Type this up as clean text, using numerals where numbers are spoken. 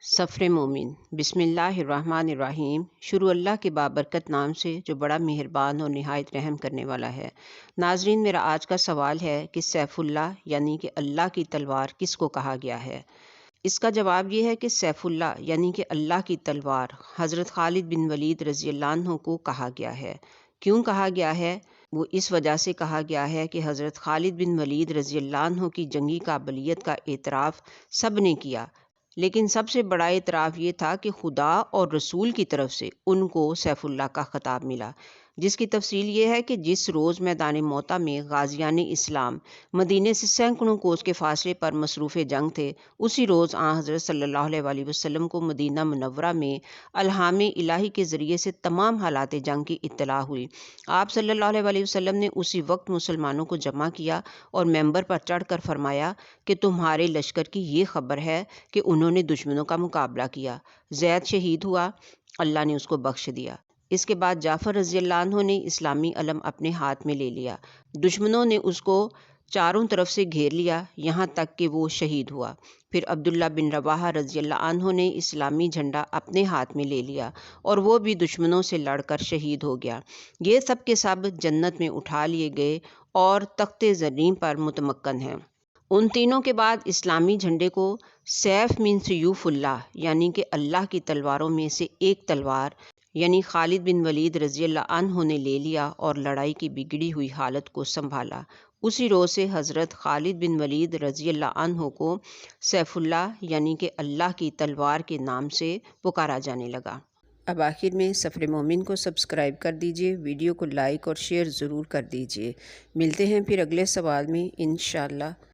سفر مومن بسم اللہ الرحمن الرحیم۔ شروع اللہ کے بابرکت نام سے جو بڑا مہربان اور نہایت رحم کرنے والا ہے۔ ناظرین، میرا آج کا سوال ہے کہ سیف اللہ یعنی کہ اللہ کی تلوار کس کو کہا گیا ہے؟ اس کا جواب یہ ہے کہ سیف اللہ یعنی کہ اللہ کی تلوار حضرت خالد بن ولید رضی اللہ عنہ کو کہا گیا ہے۔ کیوں کہا گیا ہے؟ وہ اس وجہ سے کہا گیا ہے کہ حضرت خالد بن ولید رضی اللہ عنہ کی جنگی قابلیت کا اعتراف سب نے کیا، لیکن سب سے بڑا اعتراف یہ تھا کہ خدا اور رسول کی طرف سے ان کو سیف اللہ کا خطاب ملا، جس کی تفصیل یہ ہے کہ جس روز میدان موطا میں غازیان اسلام مدینے سے سینکڑوں کوس کے فاصلے پر مصروف جنگ تھے، اسی روز آن حضرت صلی اللہ علیہ وآلہ وسلم کو مدینہ منورہ میں الہام الہی کے ذریعے سے تمام حالات جنگ کی اطلاع ہوئی۔ آپ صلی اللہ علیہ وآلہ وسلم نے اسی وقت مسلمانوں کو جمع کیا اور ممبر پر چڑھ کر فرمایا کہ تمہارے لشکر کی یہ خبر ہے کہ انہوں نے دشمنوں کا مقابلہ کیا، زید شہید ہوا، اللہ نے اس کو بخش دیا۔ اس کے بعد جعفر رضی اللہ عنہ نے اسلامی علم اپنے ہاتھ میں لے لیا، دشمنوں نے اس کو چاروں طرف سے گھیر لیا یہاں تک کہ وہ شہید ہوا۔ پھر عبداللہ بن رواحہ رضی اللہ عنہ نے اسلامی جھنڈا اپنے ہاتھ میں لے لیا اور وہ بھی دشمنوں سے لڑ کر شہید ہو گیا۔ یہ سب کے سب جنت میں اٹھا لیے گئے اور تخت زرین پر متمکن ہیں۔ ان تینوں کے بعد اسلامی جھنڈے کو سیف من سیوف اللہ یعنی کہ اللہ کی تلواروں میں سے ایک تلوار یعنی خالد بن ولید رضی اللہ عنہ نے لے لیا اور لڑائی کی بگڑی ہوئی حالت کو سنبھالا۔ اسی روز سے حضرت خالد بن ولید رضی اللہ عنہ کو سیف اللہ یعنی کہ اللہ کی تلوار کے نام سے پکارا جانے لگا۔ اب آخر میں سفر مومن کو سبسکرائب کر دیجئے، ویڈیو کو لائک اور شیئر ضرور کر دیجئے۔ ملتے ہیں پھر اگلے سوال میں انشاءاللہ۔